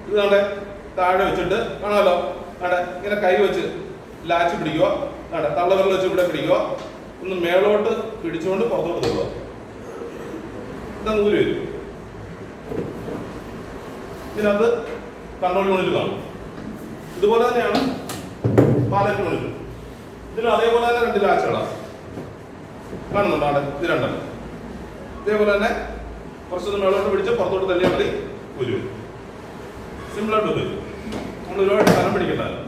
ഇത് നമ്മുടെ താഴെ വെച്ചിട്ട് കാണാമല്ലോ, അവിടെ ഇങ്ങനെ കൈ വെച്ച് ലാച്ച് പിടിക്കുക, അവിടെ തള്ളവിരൽ വെച്ച് ഇവിടെ പിടിക്കുക, ഒന്ന് മേളോട്ട് പിടിച്ചുകൊണ്ട് പുറത്തോട്ട് തള്ളുക. ഇതാ നൂല് വരും. ഇതിനകത്ത് കൺട്രോൾ യൂണിറ്റ് കാണും. ഇതുപോലെ തന്നെയാണ് പാലറ്റ് യൂണിറ്റ്. ഇതിലും അതേപോലെ തന്നെ 2 ലാച്ചുകളാണ് കാണുന്നുണ്ടോ? അവിടെ ഇത് രണ്ടെണ്ണം. ഇതേപോലെ തന്നെ കുറച്ചൊന്ന് മേളോട്ട് പിടിച്ച് പുറത്തോട്ട് തള്ളിയാൽ മതി, ഊരി വരും. സിമ്പിളായിട്ട് ഊരി വരും. നമ്മൾ ഒരുപാട് സ്ഥലം പിടിക്കണ്ടല്ലോ.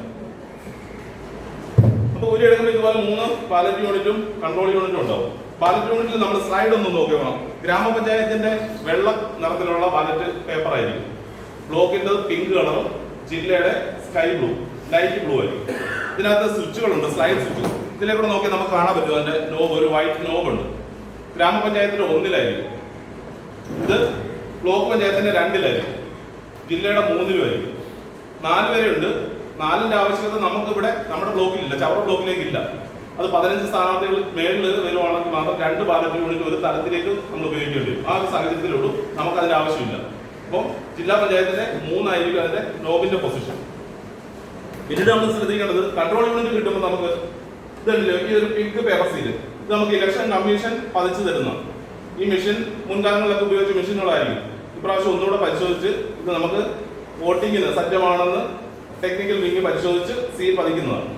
അപ്പോൾ ഊരി എടുക്കുമ്പോൾ ഇതുപോലെ 3 പാലറ്റ് യൂണിറ്റും കൺട്രോൾ യൂണിറ്റും ഉണ്ടാവും. പാലറ്റ് യൂണിറ്റിൽ നമ്മൾ സ്ലൈഡ് ഒന്ന് നോക്കി വേണം. ഗ്രാമപഞ്ചായത്തിന്റെ വെള്ള നിറത്തിലുള്ള പാലറ്റ് പേപ്പർ ആയിരിക്കും. ബ്ലോക്കിന്റെ പിങ്ക് കളറും ജില്ലയുടെ സ്കൈ ബ്ലൂ, ലൈറ്റ് ബ്ലൂ ആയിരിക്കും. ഇതിനകത്ത് സ്വിച്ചുകളുണ്ട്, സ്ലൈഡ് സ്വിച്ച്. ഇതിലേക്കൂടെ നോക്കി നമുക്ക് കാണാൻ പറ്റും. അതിന്റെ നോബ്, ഒരു വൈറ്റ് നോബ് ഉണ്ട്. ഗ്രാമപഞ്ചായത്തിന്റെ 1-ലായിരിക്കും. ഇത് ബ്ലോക്ക് പഞ്ചായത്തിന്റെ 2-ലായിരിക്കും. ജില്ലയുടെ 3-ലുമായിരിക്കും. 4 വരെ ഉണ്ട്. 4ന്റെ ആവശ്യകത നമുക്ക് ഇവിടെ നമ്മുടെ ബ്ലോക്കിലില്ല, ചവറ ബ്ലോക്കിലേക്ക് ഇല്ല. അത് 15 സ്ഥാനാർത്ഥികൾ മേളിൽ വരുവാണെങ്കിൽ മാത്രം 2 പാലറ്റ് യൂണിറ്റ് ഒരു തലത്തിലേക്ക് നമ്മൾ ഉപയോഗിക്കേണ്ടി വരും. ആ ഒരു സാഹചര്യത്തിലുള്ളൂ, നമുക്ക് അതിന്റെ ആവശ്യമില്ല. അപ്പോൾ ജില്ലാ പഞ്ചായത്തിന്റെ 3 അതിന്റെ നോബിന്റെ പൊസിഷൻ. പിന്നീട് നമ്മൾ ശ്രദ്ധിക്കേണ്ടത് കൺട്രോൾ യൂണിറ്റ് കിട്ടുമ്പോൾ നമുക്ക് ഇതല്ലോ, ഈ ഒരു പിങ്ക് പേപ്പർ സീല്, ഇത് നമുക്ക് ഇലക്ഷൻ കമ്മീഷൻ പതിച്ചു തരുന്ന ഈ മെഷീൻ മുൻകാലങ്ങളിലൊക്കെ ഉപയോഗിച്ച മെഷീനുകളായിരിക്കും. ഇപ്രാവശ്യം ഒന്നുകൂടെ പരിശോധിച്ച് ഇത് നമുക്ക് വോട്ടിങ്ങിന് സജ്ജമാണെന്ന് ടെക്നിക്കൽ വിങ് പരിശോധിച്ച് സീൽ പതിക്കുന്നതാണ്.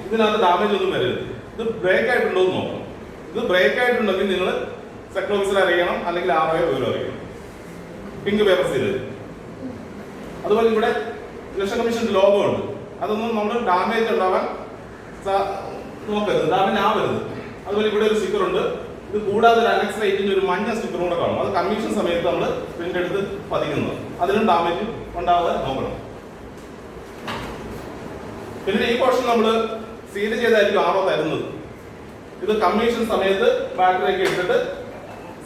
ഇതിനകത്ത് ഡാമേജ് ഒന്നും വരരുത്. ഇത് ബ്രേക്ക് ആയിട്ടുണ്ടോ എന്ന് നോക്കണം. ഇത് ബ്രേക്ക് ആയിട്ടുണ്ടെങ്കിൽ നിങ്ങൾ സെക്ടർ ഓഫീസറെ അറിയണം, അല്ലെങ്കിൽ RO വിവരം അറിയണം. Pink paper seal. അതുപോലെ ഇവിടെ ഇലക്ഷൻ കമ്മീഷന്റെ ലോഗോ ഉണ്ട്. അതൊന്നും നമ്മൾ ഡാമേജ് ഉണ്ടാവാൻ നോക്കരുത്, ഡാമേജ് ആവരുത്. അതുപോലെ ഇവിടെ ഒരു സ്റ്റിക്കർ ഉണ്ട്. ഇത് കൂടാതെ ഒരു അനക്സ് റേറ്റിന്റെ ഒരു മഞ്ഞ സ്റ്റിക്കറും കൂടെ കാണും. അത് കമ്മീഷൻ സമയത്ത് നമ്മൾ പ്രിന്റ് എടുത്ത് പതിക്കുന്നത്. അതിനും ഡാമേജ് ഉണ്ടാവാതെ നോക്കണം. പിന്നെ ഈ പോർഷൻ നമ്മൾ സീൽ ചെയ്തായിരിക്കും RO തരുന്നത്. ഇത് കമ്മീഷൻ സമയത്ത് ബാറ്ററിയൊക്കെ എടുത്തിട്ട്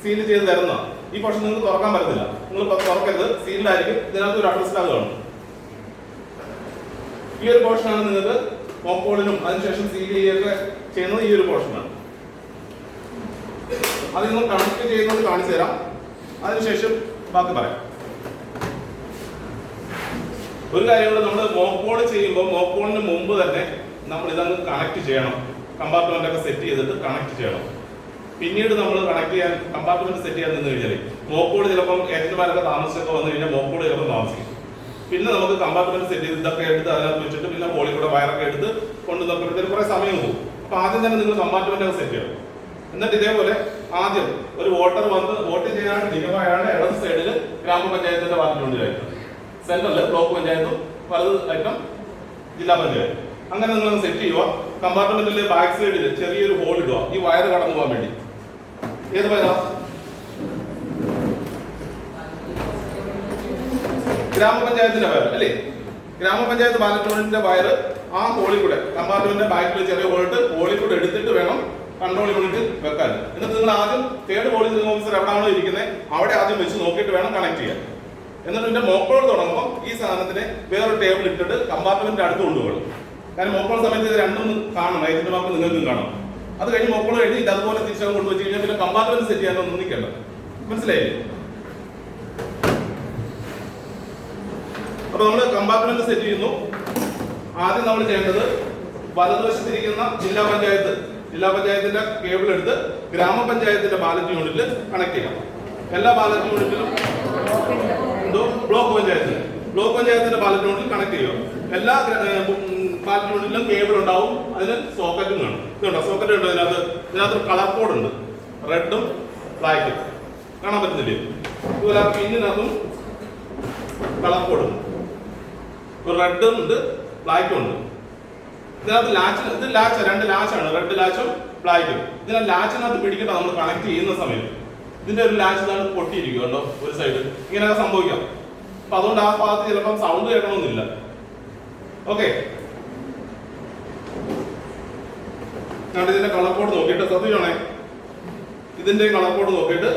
സീൽ ചെയ്ത് തരുന്നതാണ്. ഈ പോർഷൻ നിങ്ങൾക്ക് തുറക്കാൻ പറ്റത്തില്ല, നിങ്ങൾ തുറക്കരുത്, സീലിലായിരിക്കും. ഇതിനകത്ത് ഒരു അഡ്രസ് ടാഗ് കാണും. ഈ ഒരു പോർഷനാണ് നിങ്ങൾക്ക് മോക്കോളിനും അതിനുശേഷം സീൽ ചെയ്യുകയൊക്കെ ചെയ്യുന്നത്. ഈ ഒരു പോർഷനാണ്. അത് നിങ്ങൾ കണക്ട് ചെയ്യുന്നത് കാണിച്ചു തരാം, അതിനുശേഷം ബാക്കി പറയാം. ഒരു കാര്യം കൂടെ, നമ്മൾ മോക്കോൾ ചെയ്യുമ്പോൾ മോക്കോളിന് മുമ്പ് തന്നെ നമ്മൾ ഇതങ്ങ് കണക്ട് ചെയ്യണം. കമ്പാർട്ട്മെന്റ് ഒക്കെ സെറ്റ് ചെയ്തിട്ട് കണക്ട് ചെയ്യണം. പിന്നീട് നമ്മൾ കണക്ട് ചെയ്യാൻ കമ്പാർട്ട്മെന്റ് സെറ്റ് ചെയ്യാൻ നിന്ന് കഴിഞ്ഞാൽ മോക്കോട് ചിലപ്പം ഏജന്റുമാരൊക്കെ താമസിച്ചൊക്കെ വന്നു കഴിഞ്ഞാൽ മോക്കോട് ചിലപ്പോൾ താമസിക്കും. പിന്നെ നമുക്ക് കമ്പാർട്ട്മെന്റ് സെറ്റ് ചെയ്ത് ഇതൊക്കെ എടുത്ത് അതിനകത്ത് വെച്ചിട്ട് പിന്നെ ഹോളിൽ കൂടെ വയറൊക്കെ എടുത്ത് കൊണ്ട് നോക്കുമ്പോഴത്തേക്ക് കുറെ സമയം പോകും. അപ്പൊ ആദ്യം തന്നെ നിങ്ങൾ കമ്പാർട്ട്മെന്റ് ഒക്കെ സെറ്റ് ചെയ്യണം. എന്നിട്ട് ഇതേപോലെ ആദ്യം ഒരു വോട്ടർ വന്ന് വോട്ട് ചെയ്യാനായിട്ട് നിൽക്കുമ്പോൾ അയാളുടെ ഇടത് സൈഡിൽ ഗ്രാമപഞ്ചായത്തിന്റെ പാർട്ടിയുണ്ടായിരുന്നു, സെൻട്രലിൽ ബ്ലോക്ക് പഞ്ചായത്തും വലത് ഐറ്റം ജില്ലാ പഞ്ചായത്ത്. അങ്ങനെ നിങ്ങൾ സെറ്റ് ചെയ്യുക. കമ്പാർട്ട്മെന്റിലെ ബാക്ക് സൈഡിൽ ചെറിയൊരു ഹോൾ ഇടുക, ഈ വയർ കടന്നു പോകാൻ വേണ്ടി. ഏത് വയറാ? ഗ്രാമപഞ്ചായത്തിന്റെ വയർ അല്ലേ? ഗ്രാമപഞ്ചായത്ത് ബാലറ്റ് യൂണിറ്റിന്റെ വയർ ആ ഹോളിൽ കൂടെ, കമ്പാർട്ട്മെന്റിന്റെ ബാക്കിൽ ചെറിയ ഹോളിട്ട് ഹോളിൽ കൂടെ എടുത്തിട്ട് വേണം കൺട്രോൾ യൂണിറ്റ് വെക്കാൻ. എന്നിട്ട് നിങ്ങൾ ആദ്യം 3rd പോളിംഗ് ഓഫീസർ എവിടെയാണോ ഇരിക്കുന്നത് അവിടെ ആദ്യം വെച്ച് നോക്കിയിട്ട് വേണം കണക്ട് ചെയ്യാൻ. എന്നിട്ട് പിന്നെ മോക്കോൾ തുടങ്ങുമ്പോൾ ഈ സാധനത്തിന് വേറൊരു ടേബിൾ ഇട്ടിട്ട് കമ്പാർട്ട്മെന്റിന്റെ അടുത്ത് കൊണ്ടുപോകണം. കാരണം മോക്കോൾ സമയത്ത് ഇത് രണ്ടും കാണണം, ഏജന്റ് മാർക്ക് നിങ്ങൾക്കും കാണാം. അത് കഴിഞ്ഞ് മോക്കോൾ കഴിഞ്ഞ് ഇത് അതുപോലെ തിരിച്ചു കൊണ്ടുവച്ച് കഴിഞ്ഞാൽ പിന്നെ കമ്പാർട്ട്മെന്റ് സെറ്റ് ചെയ്യാനൊന്നും നിൽക്കണ്ട. മനസ്സിലായില്ലേ? അപ്പൊ നമ്മൾ കമ്പാർട്ട്മെന്റ് സെറ്റ് ചെയ്യുന്നു. ആദ്യം നമ്മൾ ചെയ്യേണ്ടത് വലതുവശത്തിരിക്കുന്ന ജില്ലാ പഞ്ചായത്തിന്റെ കേബിൾ എടുത്ത് ഗ്രാമപഞ്ചായത്തിന്റെ ബാലറ്റ് യൂണിറ്റിൽ കണക്ട് ചെയ്യാം. എല്ലാ ബാലറ്റ് യൂണിറ്റിലും ബ്ലോക്ക് പഞ്ചായത്തിന്റെ ബാലറ്റ് യൂണിറ്റിൽ കണക്ട് ചെയ്യുക. എല്ലാ ബാലറ്റ് യൂണിറ്റിലും കേബിൾ ഉണ്ടാവും, അതിന് സോക്കറ്റും കാണും. ഇതുണ്ടോ സോക്കറ്റ് ഉണ്ടോ? ഇതിനകത്ത് കളർ കോഡ് ഉണ്ട്, റെഡും ബ്ലാക്കും കാണാൻ പറ്റുന്നില്ലേ? ഇതുപോലെ ആ പിന്നിനകത്തും കളർ കോഡ് ഉണ്ട്, റെഡും ഉണ്ട് ബ്ലാക്കും ഉണ്ട്. ഇതിനകത്ത് ഇത് ലാച്ച്, 2 ലാച്ചാണ്, റെഡ് ലാച്ചും ബ്ലാക്കും. ഇതിനെ ലാച്ചിനകത്ത് പിടിക്കട്ടെ നമ്മൾ കണക്ട് ചെയ്യുന്ന സമയത്ത്. ഇതിന്റെ ഒരു ലാച്ച് ഇതാണ് പൊട്ടിയിരിക്കും കേട്ടോ, ഒരു സൈഡ് ഇങ്ങനെയൊക്കെ സംഭവിക്കാം. അപ്പൊ അതുകൊണ്ട് ആ ഭാഗത്ത് ചിലപ്പം സൗണ്ട് കേൾക്കണമെന്നില്ല. ഓക്കെ, ഇതിന്റെ കളർ കോഡ് നോക്കിയിട്ട് ശ്രദ്ധിക്കണേ. ഇതിന്റെ കളർ കോഡ് നോക്കിയിട്ട്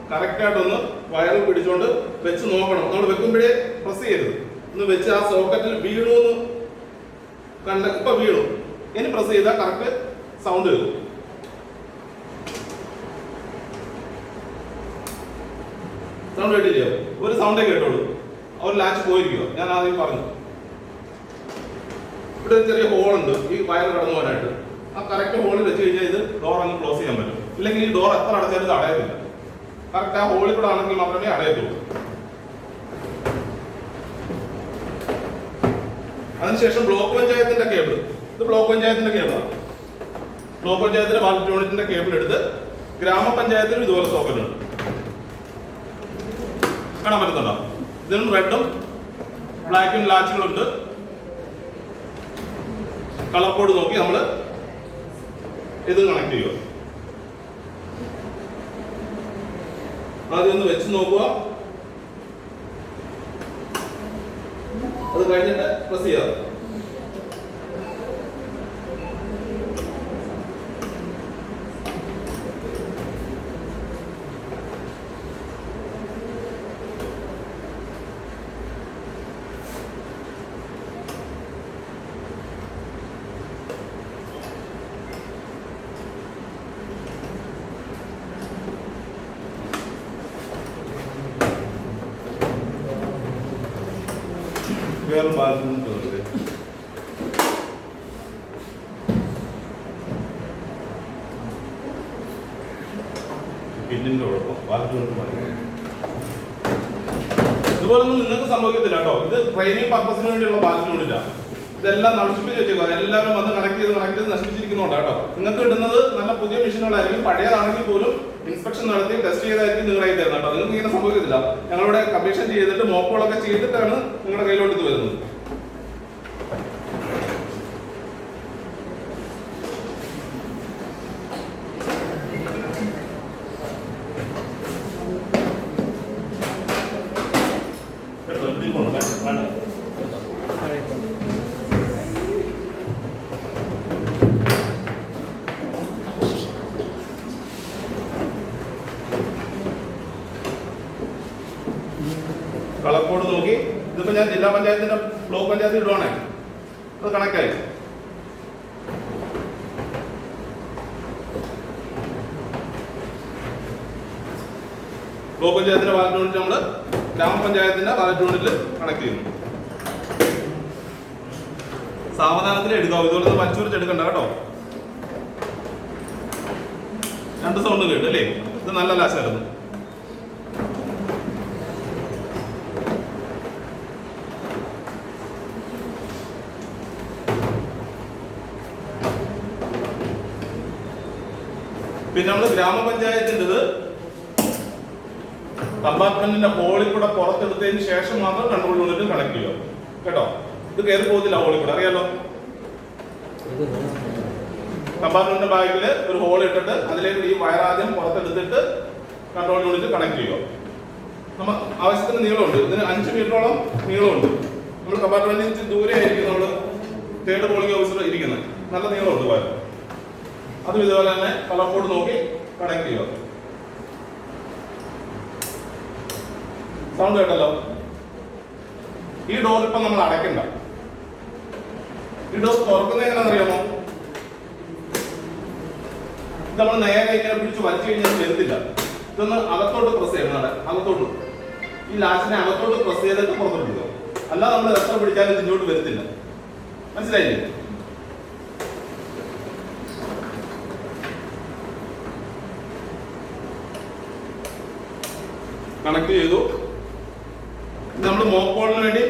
കറക്റ്റ് ആയിട്ടൊന്ന് വയറിൽ പിടിച്ചോണ്ട് വെച്ച് നോക്കണം. നമ്മൾ വെക്കുമ്പോഴേ പ്രസ് ചെയ്യരുത്. ഒന്ന് വെച്ച് ആ സോക്കറ്റിൽ വീണൂന്ന് കണ്ട, ഇപ്പൊ വീണു, ഇനി പ്രസ് ചെയ്താൽ കറക്റ്റ് സൗണ്ട് വരും. സൗണ്ട് കേട്ടില്ലയോ? ഒരു സൗണ്ടേ കേട്ടോളൂ. ഒരു ലാച്ച് പോയിരിക്കുക. ഞാൻ ആദ്യം പറഞ്ഞു ഇവിടെ ഒരു ചെറിയ ഹോളുണ്ട് ഈ വയർ കടന്നു പോകാനായിട്ട്. ആ കറക്റ്റ് ഹോളിൽ വെച്ച് കഴിഞ്ഞാൽ ഇത് ഡോർ അങ്ങ് ക്ലോസ് ചെയ്യാൻ പറ്റും. ഇല്ലെങ്കിൽ ഈ ഡോർ എത്ര അടച്ചാലും ഇത് അടയത്തില്ല. കറക്റ്റ് ആ ഹോളിൽ കൂടെ ആണെങ്കിൽ മാത്രമേ അടയത്തുള്ളൂ. അതിനുശേഷം ബ്ലോക്ക് പഞ്ചായത്തിന്റെ കേബിൾ, ഇത് ബ്ലോക്ക് പഞ്ചായത്തിന്റെ കേബിളാണ്. ബ്ലോക്ക് പഞ്ചായത്തിന്റെ വാട്ടർ യൂണിറ്റിന്റെ കേബിൾ എടുത്ത് ഗ്രാമപഞ്ചായത്തിനും ഇതുപോലെ സോക്കറ്റ് ഉണ്ട്. കാണാൻ പറ്റുന്നുണ്ടോ? ഇതിനും റെഡും ബ്ലാക്കും ലാച്ചുകളുണ്ട്. കളർ കോഡ് നോക്കി നമ്മൾ ഇത് കണക്ട് ചെയ്യുക. ആദ്യം ഒന്ന് വെച്ച് നോക്കുക. അത് കഴിഞ്ഞിട്ട് പ്രസ് ചെയ്യാം. വേറെ ബാലൻസ് തോന്നുന്നത് പിന്നിന്റെ കുഴപ്പം ബാലൻസ് മതി. ഇതുപോലൊന്നും നിങ്ങൾക്ക് സംഭവിക്കത്തില്ല കേട്ടോ. ഇത് ട്രെയിനിങ് പർപ്പസിന് വേണ്ടിയുള്ള ബാലൻസ് യൂണിറ്റാ. ഇതെല്ലാം നശിപ്പിച്ച് വെച്ചേക്കുക. എല്ലാവരും വന്ന് കണക്ട് ചെയ്ത് നശിപ്പിച്ചിരിക്കുന്നുണ്ട് കേട്ടോ. നിങ്ങൾക്ക് ഇടുന്നത് നല്ല പുതിയ മെഷീനുകളായിരിക്കും. പഴയതാണെങ്കിൽ പോലും ഇൻസ്പെക്ഷൻ നടത്തി ടെസ്റ്റ് ചെയ്തായിരിക്കും നിങ്ങളുടെ കയ്യിൽ തരുന്നത് കേട്ടോ. നിങ്ങൾക്ക് ഇങ്ങനെ സംഭവിക്കത്തില്ല. ഞങ്ങളുടെ കമ്മീഷൻ ചെയ്തിട്ട് മോക്കുകളൊക്കെ ചെയ്തിട്ടാണ് നിങ്ങളുടെ കയ്യിലോട്ട് ഇത് വരുന്നത്. കളർ കോഡ് നോക്കി ഇതിപ്പോ ഞാൻ ജില്ലാ പഞ്ചായത്തിന്റെ ബ്ലോക്ക് പഞ്ചായത്തിൽ ഇടുവാണേ. അത് കണക്കായി. ബ്ലോക്ക് പഞ്ചായത്തിന്റെ ബാലറ്റ് യൂണിറ്റ് നമ്മള് ഗ്രാമപഞ്ചായത്തിന്റെ ബാലറ്റ് യൂണിറ്റിൽ കണക്ട് ചെയ്യുന്നു. സാവധാനത്തിൽ എടുക്കാം. ഇതുപോലെ വലിച്ചുറിച്ച് എടുക്കണ്ട കേട്ടോ. 2 സൗണ്ട് കേട്ടു അല്ലേ? ഇത് നല്ല ലാശായിരുന്നു. പിന്നെ നമ്മള് ഗ്രാമപഞ്ചായത്തിൻ്റെത് കമ്പാർട്ട്മെന്റിന്റെ ഹോളിൽ കൂടെ പുറത്തെടുത്തതിന് ശേഷം മാത്രം കൺട്രോൾ യൂണിറ്റ് കണക്ട് ചെയ്യുക കേട്ടോ. ഇത് കയറി പോകുന്നില്ല ഹോളിൽ കൂടെ, അറിയാലോ. കമ്പാർട്ട്മെന്റിന്റെ ബാഗിൽ ഒരു ഹോൾ ഇട്ടിട്ട് അതിലേക്ക് ഈ വയർ ആദ്യം പുറത്തെടുത്തിട്ട് കൺട്രോൾ യൂണിറ്റ് കണക്ട് ചെയ്യുക. നമ്മൾ ആവശ്യത്തിന് നീളമുണ്ട്. ഇതിന് 5 മീറ്ററോളം നീളമുണ്ട്. നമ്മൾ കമ്പാർട്ട്മെന്റിന് ദൂരെ ആയിരിക്കും നമ്മൾ തേർഡ് പോളിംഗ് ഓഫീസർ ഇരിക്കുന്നത്. നല്ല നീളമുണ്ട് വയർ. അതും ഇതുപോലെ തന്നെ കളർ കോഡ് നോക്കി കണക്ട് ചെയ്യുക. സൗണ്ട് കേട്ടല്ലോ. ഈ ഡോർ ഇപ്പൊ നമ്മൾ അടയ്ക്കണ്ട. ഈ ഡോർ തുറക്കുന്നത് എങ്ങനെയാണെന്നറിയാമോ? ഇത് നമ്മൾ നേരെ ഇങ്ങനെ പിടിച്ച് വലിച്ചു കഴിഞ്ഞാൽ വരുന്നില്ല. ഇതൊന്ന് അകത്തോട്ട് പ്രസ് ചെയ്യണം. അകത്തോട്ട് ഈ ലാസ്റ്റിനെ അകത്തോട്ട് പ്രസ് ചെയ്തിട്ട് പുറത്തോട്ട് ഇടുക. അല്ലാതെ നമ്മൾ രസം പിടിച്ചാൽ ഇത് ഇങ്ങോട്ട് വരുത്തില്ല. മനസ്സിലായില്ലേ? കണക്ട് ചെയ്തു. നമ്മൾ മോക്കോളിന് വേണ്ടി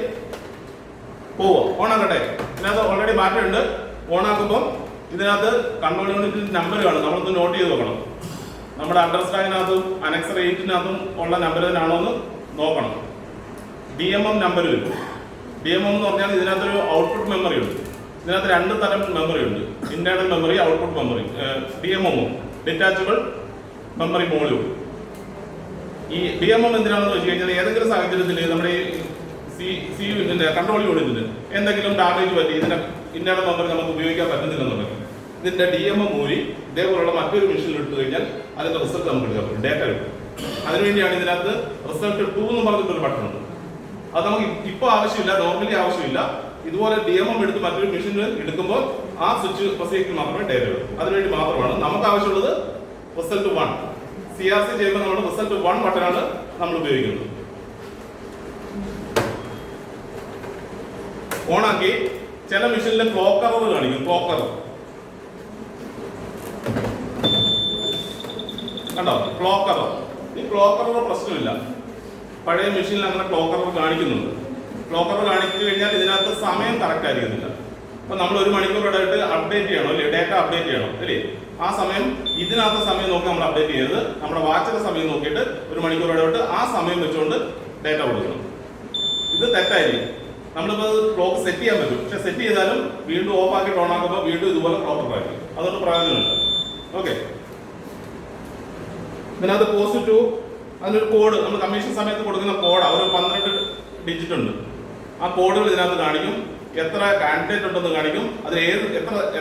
പോവാം. ഓണാക്കട്ടെ. ഇതിനകത്ത് ഓൾറെഡി ബാറ്ററി ഉണ്ട്. ഓണാക്കുമ്പോൾ ഇതിനകത്ത് കൺട്രോൾ യൂണിറ്റിന്റെ നമ്പർ കാണും. നമ്മളൊന്ന് നോട്ട് ചെയ്ത് നോക്കണം. നമ്മുടെ അണ്ടർസ്റ്റാൻഡിനകത്തും അനക്സർ 8-നകത്തും ഉള്ള നമ്പർ തന്നെയാണോ എന്ന് നോക്കണം. DMM നമ്പർ വരും. DMM എന്ന് പറഞ്ഞാൽ ഇതിനകത്തൊരു ഔട്ട്പുട്ട് മെമ്മറി ഉണ്ട്. ഇതിനകത്ത് 2 തരം മെമ്മറി ഉണ്ട്. Internal memory, output memory. DMM detachable memory module. ഈ DMM എന്തിനാണെന്ന് വെച്ച് കഴിഞ്ഞാൽ ഏതെങ്കിലും സാഹചര്യത്തിൽ നമ്മുടെ ഈ കൺട്രോൾ യൂണിറ്റിന് എന്തെങ്കിലും ഡാമേജ് പറ്റി ഇതിന്റെ ഇന്റേണൽ മെമ്മറി നമുക്ക് ഉപയോഗിക്കാൻ പറ്റുന്നില്ലെന്നുണ്ടെങ്കിൽ ഇതിന്റെ DMM ഊരി ഇതേപോലുള്ള മറ്റൊരു മെഷീനിൽ ഇട്ട് കഴിഞ്ഞാൽ അതിന്റെ റിസൾട്ട് നമുക്ക് എടുക്കാം, ഡേറ്റ കിട്ടും. അതിനുവേണ്ടിയാണ് ഇതിനകത്ത് റിസൾട്ട് 2 എന്ന് പറഞ്ഞിട്ടൊരു ബട്ടൺ ഉണ്ട്. അത് നമുക്ക് ഇപ്പോൾ ആവശ്യമില്ല, നോർമലി ആവശ്യമില്ല. ഇതുപോലെ DMM എടുത്ത് മറ്റൊരു മെഷീനിൽ എടുക്കുമ്പോൾ ആ സ്വിച്ച് പ്രസ് ചെയ്ത് മാത്രമേ ഡേറ്റ കിട്ടും. അതിനുവേണ്ടി മാത്രമാണ് നമുക്ക് ആവശ്യമുള്ളത് റിസൾട്ട് 1. CRC ചെയ്യുമ്പോൾ നമ്മൾ റിസൾട്ട് 1 ബട്ടണാണ് നമ്മൾ ഉപയോഗിക്കുന്നത്. ഓണാക്കി ചില മെഷീനിലെ ക്ലോക്ക് എറർ കാണിക്കും. ക്ലോക്ക് എറർ കണ്ടോ? Clock error. ഈ ക്ലോക്ക് എറർ പ്രശ്നമില്ല. പഴയ മെഷീനിൽ അങ്ങനെ ക്ലോക്ക് എറർ കാണിക്കുന്നുണ്ട്. ക്ലോക്ക് എറർ കാണിച്ചു കഴിഞ്ഞാൽ ഇതിനകത്ത് സമയം കറക്റ്റ് ആയിരിക്കുന്നില്ല. അപ്പൊ നമ്മൾ 1 മണിക്കൂർ ഇടയിട്ട് അപ്ഡേറ്റ് ചെയ്യണം അല്ലേ? ഡേറ്റ അപ്ഡേറ്റ് ചെയ്യണം അല്ലേ? ആ സമയം ഇതിനകത്ത് സമയം നോക്കി നമ്മൾ അപ്ഡേറ്റ് ചെയ്യരുത്. നമ്മുടെ വാച്ചിന്റെ സമയം നോക്കിയിട്ട് 1 മണിക്കൂർ ഇടവിട്ട് ആ സമയം വെച്ചുകൊണ്ട് ഡേറ്റ കൊടുക്കണം. ഇത് തെറ്റായിരിക്കും. നമ്മളിപ്പോൾ ക്ലോക്ക് സെറ്റ് ചെയ്യാൻ പറ്റും. പക്ഷെ സെറ്റ് ചെയ്താലും വീണ്ടും ഓഫ് ആക്കിയിട്ട് ഓൺ ആക്കുമ്പോൾ വീണ്ടും ഇതുപോലെ ക്ലോക്ക് ആയിരിക്കും. അതുകൊണ്ട് പ്രയോജനമില്ല. ഓക്കെ. ഇതിനകത്ത് പോസ്റ്റ് ടു അതിനൊരു കോഡ് നമ്മൾ കമ്മീഷൻ സമയത്ത് കൊടുക്കുന്ന കോഡാണ്. ഒരു 12 ഡിജിറ്റ് ഉണ്ട്. ആ കോഡുകൾ ഇതിനകത്ത് കാണിക്കും. എത്ര കാൻഡിഡേറ്റ് ഉണ്ടെന്ന് കാണിക്കും. അതിൽ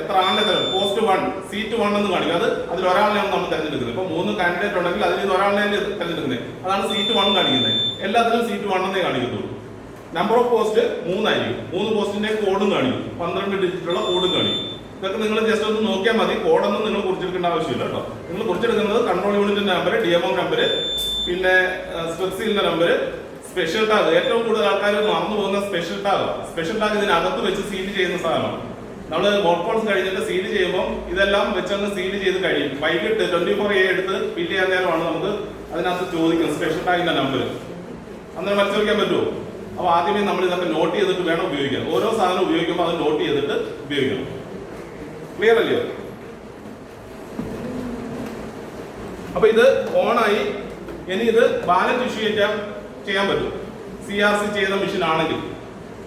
എത്ര ആളിനെ തരും. പോസ്റ്റ് 1 സീറ്റ് 1 എന്ന് കാണിക്കും. അതിൽ ഒരാളിനെയാണ് നമ്മൾ തിരഞ്ഞെടുക്കുന്നത്. ഇപ്പൊ 3 കാൻഡിഡേറ്റ് ഉണ്ടെങ്കിൽ അതിൽ നിന്ന് ഒരാളിനെ തിരഞ്ഞെടുക്കുന്നത്. അതാണ് സീറ്റ് 1 കാണിക്കുന്നത്. എല്ലാത്തിലും സീറ്റ് 1 എന്നേ കാണിക്കത്തുള്ളൂ. നമ്പർ ഓഫ് പോസ്റ്റ് 3 ആയിരിക്കും. 3 പോസ്റ്റിന്റെ കോഡും കാണിക്കും. 12 ഡിജിറ്റുള്ള കോഡും കാണിക്കും. ഇതൊക്കെ നിങ്ങൾ ജസ്റ്റ് ഒന്ന് നോക്കിയാൽ മതി. കോഡൊന്നും നിങ്ങൾ കുറിച്ചെടുക്കേണ്ട ആവശ്യമില്ല കേട്ടോ. നിങ്ങൾ കുറിച്ചെടുക്കുന്നത് കൺട്രോൾ യൂണിറ്റിന്റെ നമ്പർ, DMO നമ്പർ, പിന്നെ സ്ട്രെപ്സീലിന്റെ നമ്പർ, സ്പെഷ്യൽ ടാഗ്. ഏറ്റവും കൂടുതൽ ആൾക്കാർ മറന്നു പോകുന്ന സ്പെഷ്യൽ ടാഗ്. സ്പെഷ്യൽ ടാഗ് ഇതിനകത്ത് വെച്ച് സീൽ ചെയ്യുന്ന സാധനമാണ്. നമ്മൾ മോഡ്കോൾസ് കഴിഞ്ഞിട്ട് സീൽ ചെയ്യുമ്പോൾ ഇതെല്ലാം വെച്ചങ്ങ് സീൽ ചെയ്ത് കഴിയും. വൈകിട്ട് 24A എടുത്ത് ഫില്ല് ചെയ്യാൻ നേരമാണ് നമുക്ക് അതിനകത്ത് ചോദിക്കുന്നത് സ്പെഷ്യൽ ടാഗിന്റെ നമ്പർ. അന്നേരം മനസ്സിലാക്കാൻ പറ്റുമോ? അപ്പോൾ ആദ്യമേ നമ്മൾ ഇതൊക്കെ നോട്ട് ചെയ്തിട്ട് വേണം ഉപയോഗിക്കാൻ. ഓരോ സാധനം ഉപയോഗിക്കുമ്പോൾ അത് നോട്ട് ചെയ്തിട്ട് ഉപയോഗിക്കണം. ക്ലിയർ അല്ലയോ? അപ്പൊ ഇത് ഓണായി. ഇനി ഇത് ബാലറ്റ് ഇഷ്യൂ ചെയ്യാൻ പറ്റും. CRC ചെയ്ത മെഷീൻ ആണെങ്കിൽ.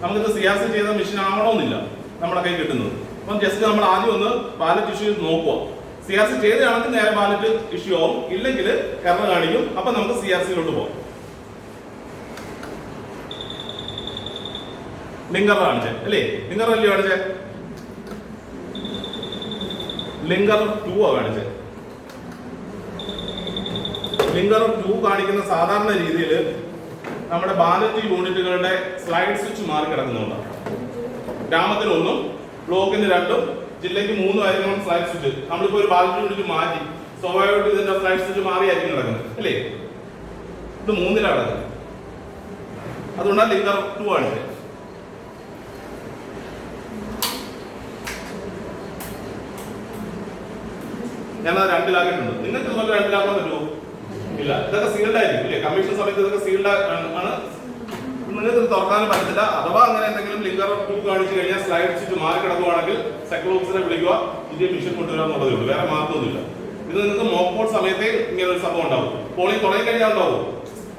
നമുക്കിത് CRC ചെയ്ത മെഷീൻ ആവണമെന്നില്ല നമ്മുടെ കൈ കിട്ടുന്നത്. അപ്പം ജസ്റ്റ് നമ്മൾ ആദ്യം ഒന്ന് ബാലറ്റ് ഇഷ്യൂ നോക്കുക. CRC ചെയ്തതാണെങ്കിൽ നേരെ ബാലറ്റ് ഇഷ്യൂ ആവും. ഇല്ലെങ്കിൽ എറർ കാണിക്കും. അപ്പൊ നമുക്ക് CRCയിലോട്ട് പോകാം. ലിങ്കർ കാണിച്ചേ അല്ലേ? ലിങ്കർ അല്ലേ കാണിച്ചേ? ലിങ്കർ 2 ആ കാണിച്ചേ. ലിങ്കർ 2 കാണിക്കുന്ന സാധാരണ രീതിയിൽ നമ്മുടെ ബാലറ്റ് യൂണിറ്റുകളുടെ സ്ലൈഡ് സ്വിച്ച് മാറി കിടക്കുന്നുണ്ടാണ്. ഗ്രാമത്തിന് 1, ബ്ലോക്കിന് 2, ജില്ലയ്ക്ക് 3 ആയിരിക്കണം സ്ലൈഡ് സ്വിച്ച്. നമ്മളിപ്പോൾ ഒരു ബാലറ്റ് യൂണിറ്റ് മാറ്റി സ്വാഭാവികമായിട്ട് ഇതിന്റെ സ്ലൈഡ് സ്വിച്ച് മാറിയായിരിക്കും കിടക്കുന്നത് അല്ലേ? ഇത് 3-ലാണ് കിടക്കുന്നത്. അതുകൊണ്ടാണ് ലിങ്കർ 2 കാണിച്ചത്. ഞാനത് 2-ലാക്കിയിട്ടുണ്ട്. നിങ്ങൾക്ക് ഇതുപോലെ 2-ലാക്കാൻ പറ്റുമോ? ഇല്ല. ഇതൊക്കെ സീൽഡ് ആയിരിക്കും ഇല്ലേ? കമ്മീഷൻ സമയത്ത് ഇതൊക്കെ സീൽഡ് ആണ്. നിങ്ങൾക്ക് തുറക്കാനും പറ്റത്തില്ല. അഥവാ അങ്ങനെ എന്തെങ്കിലും ലിങ്കർ 2 കാണിച്ചു കഴിഞ്ഞാൽ സ്ലൈഡ് സ്വിച്ച് മാറി കിടക്കുവാണെങ്കിൽ സെക്ടർ ഓഫീസറെ വിളിക്കുക, ഇന്ത്യൻ മിഷൻ കൊണ്ടുവരാൻ എന്നുള്ളതേ ഉള്ളൂ. വേറെ മാർഗമൊന്നുമില്ല. ഇത് നിങ്ങൾക്ക് മോക്ക് പോൾ സമയത്തേ ഇങ്ങനെ ഒരു സംഭവം ഉണ്ടാവും. പോളിംഗ് തുടങ്ങി കഴിഞ്ഞാൽ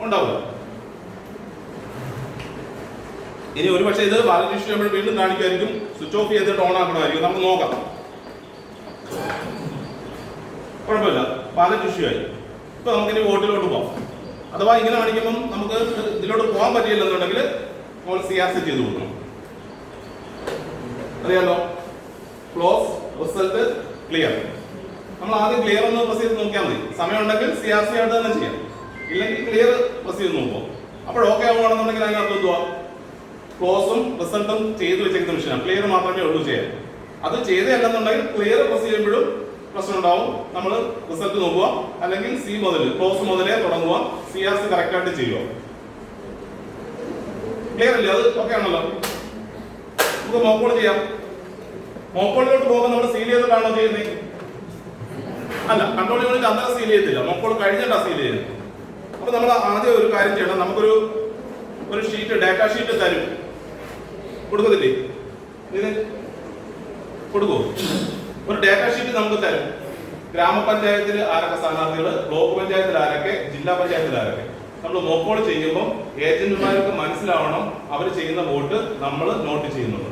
ഉണ്ടാവില്ല. ഇനി ഒരു പക്ഷേ ഇത് ബാലറ്റ് ഇഷ്യൂ നമ്മൾ വീണ്ടും കാണിക്കുമായിരിക്കും. സ്വിച്ച് ഓഫ് ചെയ്തിട്ട് ഓൺ ആക്കണമായിരിക്കും. നമുക്ക് നോക്കാം. കുഴപ്പമില്ല. ബാലറ്റ് ഇഷ്യൂ ആയി. ഇപ്പൊ നമുക്കിനി വോട്ടിലോട്ട് പോകാം. അഥവാ ഇങ്ങനെ കാണിക്കുമ്പം നമുക്ക് ഇതിലോട്ട് പോകാൻ പറ്റിയില്ലെന്നുണ്ടെങ്കിൽ നമ്മൾ CRC ചെയ്ത് കൊടുക്കണം. അറിയാലോ? Close, result, clear. നമ്മൾ ആദ്യം ക്ലിയർ ഒന്ന് പ്രസ് ചെയ്ത് നോക്കിയാൽ മതി. സമയം ഉണ്ടെങ്കിൽ CRC ആയിട്ട് തന്നെ ചെയ്യാം. ഇല്ലെങ്കിൽ ക്ലിയർ പ്രസ് ചെയ്ത് നോക്കുക. അപ്പോൾ ഓക്കെ ആവുകയാണെന്നുണ്ടെങ്കിൽ അതിനകത്ത് എന്തുവാ? ക്ലോസും റിസൾട്ടും ചെയ്ത് വെച്ചിരിക്കുന്ന മെഷീനാണ്. ക്ലിയർ മാത്രമേ ഉള്ളൂ ചെയ്യാൻ. അത് ചെയ്തല്ലെന്നുണ്ടെങ്കിൽ ക്ലിയർ പ്രസ് ചെയ്യുമ്പോഴും പ്രശ്നം ഉണ്ടാവും. നമ്മൾ റിസൾട്ട് നോക്കുക. അല്ലെങ്കിൽ ക്ലോസ് മുതലേ തുടങ്ങുക. CRC കറക്റ്റ് ആയിട്ട് ചെയ്യുക. ക്ലിയർ അല്ലേ? അത് ഓക്കെ ആണല്ലോ. നമുക്ക് മോക്കോൾ ചെയ്യാം. മോക്കോളിലോട്ട് പോകുമ്പോൾ നമ്മൾ സീൽ ചെയ്തിട്ടാണോ ചെയ്യുന്നത്? അല്ല, കൺട്രോൾ യൂണിറ്റ് അന്നേരം സീൽ ചെയ്യത്തില്ല. മോക്കോൾ കഴിഞ്ഞിട്ടാണ് സീൽ ചെയ്യുന്നത്. അപ്പൊ നമ്മൾ ആദ്യം ഒരു കാര്യം ചെയ്യണം. നമുക്കൊരു ഷീറ്റ്, ഡാറ്റ ഷീറ്റ് തരും. കൊടുക്കത്തില്ലേ? ഇതിന് കൊടുക്കുമോ? ഒരു ഡാറ്റ ഷീറ്റ് നമുക്ക് തരും. ഗ്രാമപഞ്ചായത്തിൽ ആരൊക്കെ സ്ഥാനാർത്ഥികൾ, ബ്ലോക്ക് പഞ്ചായത്തിൽ ആരൊക്കെ, ജില്ലാ പഞ്ചായത്തിൽ ആരൊക്കെ. നമ്മൾ മോക്കോൾ ചെയ്യുമ്പോൾ ഏജന്റുമാർക്ക് മനസ്സിലാവണം അവർ ചെയ്യുന്ന വോട്ട് നമ്മൾ നോട്ട് ചെയ്യുന്നുണ്ട്.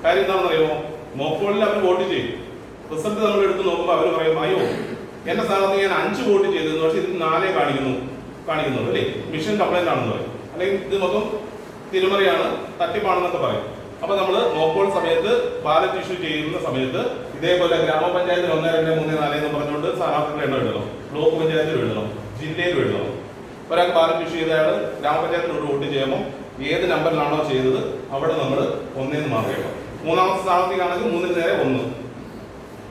കാര്യം എന്താണെന്ന് അറിയുമോ? മോക്കോളിൽ അവർ വോട്ട് ചെയ്യും. റിസൾട്ട് നമ്മൾ എടുത്ത് നോക്കുമ്പോൾ അവർ പറയും, അയ്യോ എന്റെ സ്ഥാനത്ത് ഞാൻ 5 വോട്ട് ചെയ്തിരുന്നു, പക്ഷെ ഇതിന് 4 കാണിക്കുന്നുള്ളൂ അല്ലേ? മിഷൻ കംപ്ലൈന്റ് ആണെന്ന് പറയും. അല്ലെങ്കിൽ ഇത് മൊത്തം തിരുമറിയാണ്, തട്ടിപ്പാണെന്നൊക്കെ പറയും. അപ്പൊ നമ്മൾ മോക്കോൾ സമയത്ത് ബാലറ്റ് ഇഷ്യൂ ചെയ്യുന്ന സമയത്ത് ഇതേപോലെ ഗ്രാമപഞ്ചായത്തിൽ 1, 2, 3, 4 എന്ന് പറഞ്ഞുകൊണ്ട് സ്ഥാനാർത്ഥികളുടെ എണ്ണം എഴുതണം. ബ്ലോക്ക് പഞ്ചായത്തിൽ എഴുതണം, ജില്ലയിൽ എഴുതണം. ഒരാൾക്ക് ബാലറ്റ് ഇഷ്യൂ ചെയ്ത അയാൾ ഗ്രാമപഞ്ചായത്തിലോട്ട് വോട്ട് ചെയ്യുമ്പോൾ ഏത് നമ്പറിലാണോ ചെയ്തത് അവിടെ നമ്മൾ 1 മാർക്ക് ചെയ്യണം. 3ാമത്തെ സ്ഥാനാർത്ഥിക്കാണെങ്കിൽ 3-ന് നേരെ 1.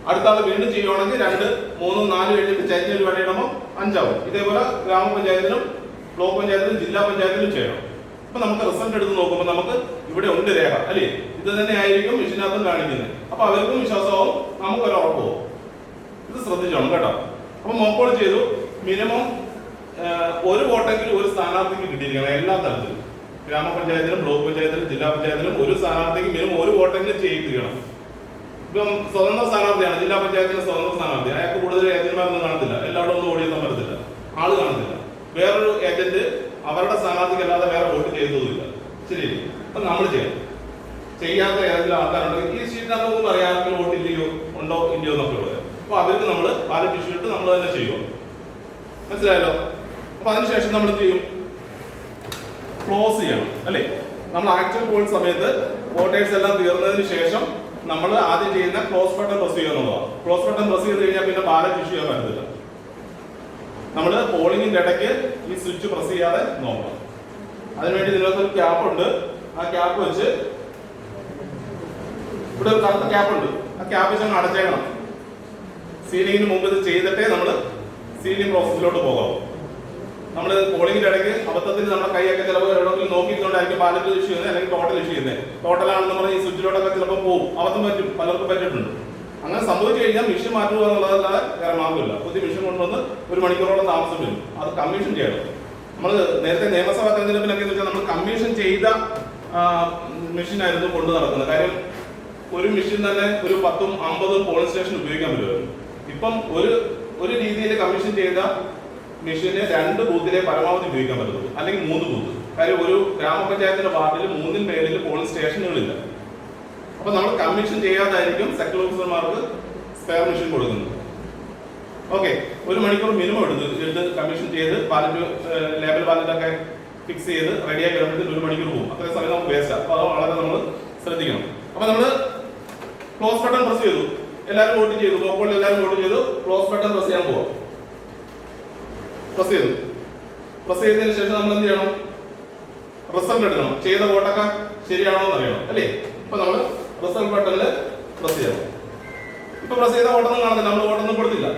അടുത്ത ആൾ വീണ്ടും ചെയ്യുവാണെങ്കിൽ 2, 3, 4 കഴിഞ്ഞിട്ട് ചരിഞ്ഞൊരു വഴി ഇടുമ്പോൾ 5 ആവും. ഇതേപോലെ ഗ്രാമപഞ്ചായത്തിലും ബ്ലോക്ക് പഞ്ചായത്തിലും ജില്ലാ പഞ്ചായത്തിലും ചെയ്യണം. അപ്പൊ നമുക്ക് റിസൾട്ട് എടുത്ത് നോക്കുമ്പോൾ നമുക്ക് ഇവിടെ ഉണ്ട് രേഖ അല്ലേ, ഇത് തന്നെ ആയിരിക്കും മെഷീനകത്തും കാണിക്കുന്നത്. അപ്പൊ അവർക്കും വിശ്വാസമാവും, നമുക്കൊരു ഉറപ്പാവും. ഇത് ശ്രദ്ധിച്ചോണം കേട്ടോ. അപ്പൊ മോക്കോൾ ചെയ്തു, മിനിമം ഒരു വോട്ടെങ്കിലും ഒരു സ്ഥാനാർത്ഥിക്ക് കിട്ടിയിരിക്കണം എല്ലാ തലത്തിലും. ഗ്രാമപഞ്ചായത്തിലും ബ്ലോക്ക് പഞ്ചായത്തിലും ജില്ലാ പഞ്ചായത്തിലും ഒരു സ്ഥാനാർത്ഥിക്ക് മിനിമം ഒരു വോട്ടെങ്കിലും ചെയ്യിപ്പിക്കണം. ഇപ്പം സ്വതന്ത്ര സ്ഥാനാർത്ഥിയാണ്, ജില്ലാ പഞ്ചായത്തിലെ സ്വതന്ത്ര സ്ഥാനാർത്ഥി, അയാൾക്ക് കൂടുതൽ ഏജന്റുമാരൊന്നും കാണത്തില്ല, എല്ലാവരും ഒന്നും ഓടിയൊന്നും വരത്തില്ല, ആള് കാണത്തില്ല. വേറൊരു ഏജന്റ് അവരുടെ സ്ഥാനാർത്ഥിക്ക് അല്ലാതെ വേറെ വോട്ട് ചെയ്തതുമില്ല. ശരിയല്ലേ? അപ്പൊ നമ്മൾ ചെയ്യണം. ചെയ്യാത്ത ഏതെങ്കിലും ആൾക്കാരുണ്ടെങ്കിൽ ഈ ഷീറ്റിനകത്ത് നമുക്ക് പറയാം ആർക്കും വോട്ട് ഇല്ലയോ ഉണ്ടോ ഇല്ലയോ എന്നൊക്കെ ഉള്ളത്. അപ്പൊ അവർക്ക് നമ്മൾ ബാലറ്റ് ഇഷ്യൂ ഇട്ട് നമ്മൾ തന്നെ ചെയ്യുമോ, മനസ്സിലായല്ലോ? അപ്പൊ അതിനുശേഷം നമ്മൾ എന്ത് ചെയ്യും? ക്ലോസ് ചെയ്യണം അല്ലേ? നമ്മൾ ആക്ച്വൽ പോൾ സമയത്ത് വോട്ടേഴ്സ് എല്ലാം തീർന്നതിന് ശേഷം നമ്മൾ ആദ്യം ചെയ്യുന്ന ക്ലോസ് ബട്ടൺ പ്രസ് ചെയ്യുക എന്നുള്ളതാണ്. ക്ലോസ് ബട്ടൺ പ്രസ് ചെയ്ത് കഴിഞ്ഞാൽ പിന്നെ ബാലറ്റ് ഇഷ്യൂ ചെയ്യാൻ പറ്റത്തില്ല. നമ്മൾ പോളിംഗിന്റെ ഇടയ്ക്ക് ഈ സ്വിച്ച് പ്രസ് ചെയ്യാതെ നോക്കണം. അതിനുവേണ്ടി ഇതിനകത്തൊരു ക്യാപ്പ് ഉണ്ട്, ആ ക്യാപ്പ് വെച്ച് ഇവിടെ ഒരു കറുത്ത ക്യാപ്പ് ഉണ്ട്, ആ ക്യാപ്പ് വെച്ച് അടച്ചേക്കണം. സീലിംഗിന് മുമ്പ് ഇത് ചെയ്തിട്ടേ നമ്മൾ സീലിംഗ് പ്രോസസ്സിലോട്ട് പോകാവൂ. നമ്മൾ പോളിംഗിന്റെ ഇടയ്ക്ക് അബദ്ധത്തിൽ നമ്മുടെ കൈയൊക്കെ ചിലപ്പോൾ എവിടെയെങ്കിലും നോക്കിയിട്ടുണ്ടായിരിക്കും ബാലറ്റ് ഇഷ്യൂ ചെയ്യുന്നത് അല്ലെങ്കിൽ ടോട്ടൽ ഇഷ്യൂ ചെയ്യുന്നത്. ടോട്ടലാണെന്ന് പറഞ്ഞാൽ ഈ സ്വിച്ചിലോട്ടൊക്കെ ചിലപ്പോൾ പോകും, അബദ്ധം പറ്റും, പലർക്കും പറ്റിയിട്ടുണ്ട്. അങ്ങനെ സംഭവിച്ചു കഴിഞ്ഞാൽ മെഷീൻ മാറ്റുക എന്നുള്ളതല്ലാതെ വേറെ മാർഗമില്ല. പുതിയ മെഷീൻ കൊണ്ടുവന്ന് ഒരു മണിക്കൂറോളം താമസം വരും. അത് കമ്മീഷൻ ചെയ്യണം. നമ്മൾ നേരത്തെ നിയമസഭാ തെരഞ്ഞെടുപ്പിനൊക്കെ എന്ന് വെച്ചാൽ നമ്മൾ കമ്മീഷൻ ചെയ്ത മെഷീനായിരുന്നു കൊണ്ടു നടക്കുന്നത്. കാര്യം ഒരു മെഷീൻ തന്നെ ഒരു 10ഉം 50ഉം പോളിംഗ് സ്റ്റേഷൻ ഉപയോഗിക്കാൻ പറ്റുമായിരുന്നു. ഇപ്പം ഒരു രീതിയിൽ കമ്മീഷൻ ചെയ്ത മെഷീന് 2 ബൂത്തിലെ പരമാവധി ഉപയോഗിക്കാൻ പറ്റുള്ളൂ, അല്ലെങ്കിൽ 3 ബൂത്ത്. കാര്യം ഒരു ഗ്രാമപഞ്ചായത്തിന്റെ വാർഡിൽ 3ൽ മേലിൽ പോളിംഗ് സ്റ്റേഷനുകളില്ല. അപ്പൊ നമ്മൾ കമ്മീഷൻ ചെയ്യാതായിരിക്കും സെക്ടർ ഓഫീസർമാർക്ക് സ്പെയർ മെഷീൻ കൊടുക്കുന്നത്. ഓക്കെ, ഒരു മണിക്കൂർ മിനിമം എടുത്ത് കമ്മീഷൻ ചെയ്ത് ബാലറ്റ് ലേബൽ ബാലറ്റൊക്കെ ഫിക്സ് ചെയ്ത് റെഡിയാക്കി വരുമ്പോഴത്തേക്ക് 1 മണിക്കൂർ പോകും. അത്രയും സമയം നമുക്ക് വേസ്റ്റ്. അപ്പൊ അത് വളരെ നമ്മൾ ശ്രദ്ധിക്കണം. അപ്പൊ നമ്മൾ ക്ലോസ് ബട്ടൺ പ്രസ് ചെയ്തു, എല്ലാവരും വോട്ട് ചെയ്തു, നോക്കുമ്പോൾ എല്ലാവരും വോട്ട് ചെയ്തു. ക്ലോസ് ബട്ടൺ പ്രസ് ചെയ്യാൻ പോവാം. പ്രസ് ചെയ്തു. പ്രസ് ചെയ്തതിനു ശേഷം നമ്മൾ എന്ത് ചെയ്യണം? റിസൾട്ട് എടുക്കണം. ചെയ്ത വോട്ടൊക്കെ ശരിയാണോ എന്ന് അറിയണം അല്ലേ? അപ്പൊ നമ്മൾ റിസൾട്ട് ബട്ടണിൽ പ്രസ് ചെയ്യണം. ഇപ്പൊ പ്രസ് ചെയ്ത വോട്ടൊന്നും കാണുന്നില്ല, നമ്മൾ വോട്ടൊന്നും കൊടുത്തില്ല.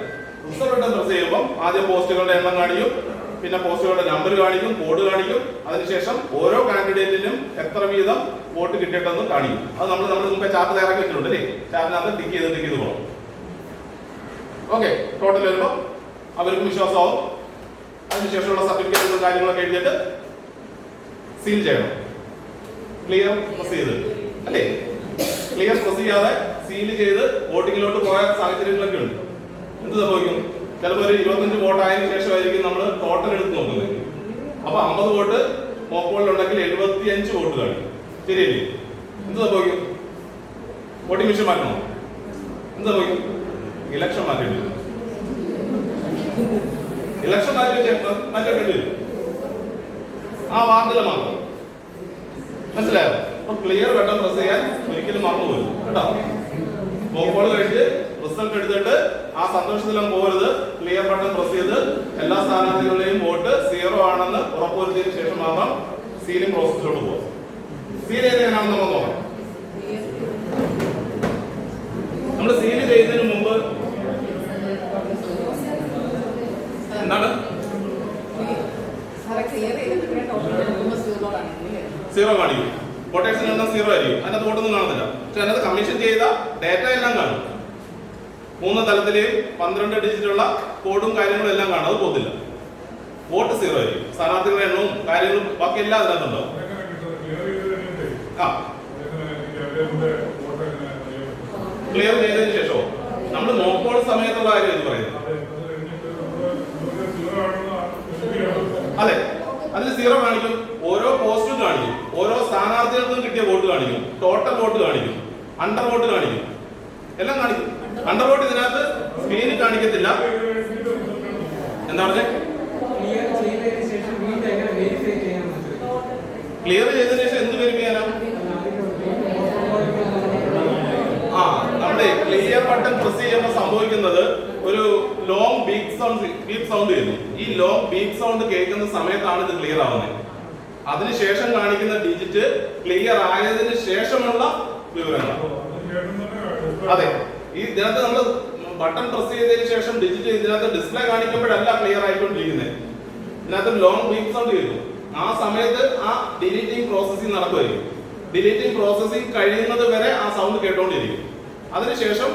റിസൾട്ട് ബട്ടൺ പ്രസ് ചെയ്യുമ്പോൾ ആദ്യം പോസ്റ്റുകളുടെ എണ്ണം കാണിക്കും, പിന്നെ പോസ്റ്റുകളുടെ നമ്പർ കാണിക്കും, കോഡ് കാണിക്കും. അതിനുശേഷം ഓരോ കാൻഡിഡേറ്റിനും എത്ര വീതം വോട്ട് കിട്ടിയിട്ടെന്ന് കാണിക്കും. അത് നമ്മൾ മുമ്പേ ചാർട്ട് തയ്യാറാക്കി വെച്ചിട്ടുണ്ട് അല്ലേ? ചാർട്ടിനകത്ത് ടിക്ക് ചെയ്ത് പോകണം. ഓക്കെ, ടോട്ടൽ വരുമ്പോൾ അവർക്ക് വിശ്വാസമാവും. അതിനുശേഷമുള്ള സർട്ടിഫിക്കറ്റുകളും കാര്യങ്ങളൊക്കെ എഴുതിയിട്ട് സീൽ ചെയ്യണം. ക്ലിയർ പ്രസ് ചെയ്ത് അല്ലേ? ക്ലിയർ പ്രസ് ചെയ്യാതെ സീൽ ചെയ്ത് വോട്ടിങ്ങിലോട്ട് പോയ സാഹചര്യങ്ങളൊക്കെ ഉണ്ട്. എന്ത് സംഭവിക്കും? ചിലപ്പോൾ ഒരു 25 വോട്ട് ആയതിനു ശേഷമായിരിക്കും നമ്മൾ ടോട്ടൽ എടുത്ത് നോക്കുന്നത്. അപ്പൊ 50 വോട്ട് മോക്കോളിലുണ്ടെങ്കിൽ 75 വോട്ട് കാണിക്കും. ശരിയല്ലേ? എന്ത് സംഭവിക്കും? വോട്ടിംഗ് മെഷീൻ മാറ്റണോ? എന്ത് സംഭവിക്കും? ഇലക്ഷൻ മാറ്റേണ്ടി വരും. ഇലക്ഷൻ മാറ്റേണ്ടി വരും ആ വാർഡിലെ മാത്രം. മനസ്സിലായോ? അപ്പൊ ക്ലിയർ ബട്ടൺ പ്രസ് ചെയ്യാൻ ഒരിക്കലും മറന്നുപോയി കേട്ടോ. മോക്കോൾ കഴിഞ്ഞ് റിസൾട്ട് എടുത്തിട്ട് ആ സന്തോഷത്തിലും പോകരുത്. ക്ലിയർ ബട്ടൺ പ്രസ് ചെയ്ത് എല്ലാ സ്ഥാനാർത്ഥികളുടെയും വോട്ട് 0 ആണെന്ന് ഉറപ്പുവരുത്തിയതിനു ശേഷം മാത്രം സീലിംഗ് പ്രോസസ്സിലോട്ട് പോകും. സീൽ ചെയ്തെങ്ങനെയാണെന്ന് നമ്മൾ നോക്കാം. നമ്മൾ സീൽ ചെയ്യുന്നതിന് മുമ്പ് എന്താണ് 0 കാണിക്കും. വോട്ടേഴ്സിന് എണ്ണം 0 ആയിരിക്കും. അതിനകത്ത് വോട്ടൊന്നും കാണുന്നില്ല. പക്ഷെ അതിനകത്ത് കമ്മീഷൻ ചെയ്ത ഡേറ്റ എല്ലാം കാണും. 3 തലത്തിലെയും 12 ഡിജിറ്റുള്ള കോഡും കാര്യങ്ങളും എല്ലാം കാണും. അത് പോകത്തില്ല. വോട്ട് 0 ആയിരിക്കും. സ്ഥാനാർത്ഥികളുടെ എണ്ണവും കാര്യങ്ങളും ബാക്കി എല്ലാം അതിനകത്തുണ്ടാവും. ക്ലിയർ ചെയ്തതിനു ശേഷമോ നമ്മൾ മോക്കോൾ സമയത്തുള്ള കാര്യം എന്ന് പറയുന്നത്. അതെ, അതിൽ 0 കാണിക്കും. ഓരോ പോസ്റ്റും കാണിക്കും. ഓരോ സ്ഥാനാർത്ഥികൾക്കും കിട്ടിയ വോട്ട് കാണിക്കും. ടോട്ടൽ വോട്ട് കാണിക്കും. അണ്ടർ വോട്ട് കാണിക്കും. എല്ലാം കാണിക്കും. അണ്ടർ വോട്ട് ഇതിനകത്ത് സ്ക്രീനിൽ കാണിക്കത്തില്ല. എന്താ പറഞ്ഞേ? ക്ലിയർ ചെയ്തതിനു ശേഷം എന്ത് വെരിഫൈ ചെയ്യാനാ? നമ്മുടെ ക്ലിയർ ബട്ടൺ പ്രസ് ചെയ്യുമ്പോൾ സംഭവിക്കുന്നത് ഒരു ലോങ് ബീപ്പ് സൗണ്ട് വരുന്നു. ഈ ലോങ് ബീപ്പ് സൗണ്ട് കേൾക്കുന്ന സമയത്താണ് ഇത് ക്ലിയർ ആവുന്നത്. അതിനുശേഷം കാണിക്കുന്ന ഡിജിറ്റ് ക്ലിയർ ആയതിനു ശേഷമുള്ള വിവരങ്ങൾ. അതെ, ഈ ഇതിനകത്ത് നമ്മൾ ബട്ടൺ പ്രസ് ചെയ്തതിനു ശേഷം ഡിജിറ്റ് ഇതിനകത്ത് ഡിസ്പ്ലേ കാണിക്കുമ്പോഴല്ല ക്ലിയർ ആയിക്കൊണ്ടിരിക്കുന്നത്. ഇതിനകത്ത് ലോങ് ബീപ്പ് സൗണ്ട് കേൾക്കും. ആ സമയത്ത് ആ ഡിലീറ്റിംഗ് പ്രോസസ്സിംഗ് നടക്കുമായിരിക്കും. ഡിലീറ്റിംഗ് പ്രോസസ്സിംഗ് കഴിയുന്നത് വരെ ആ സൗണ്ട് കേട്ടോണ്ടിരിക്കും. അതിനുശേഷം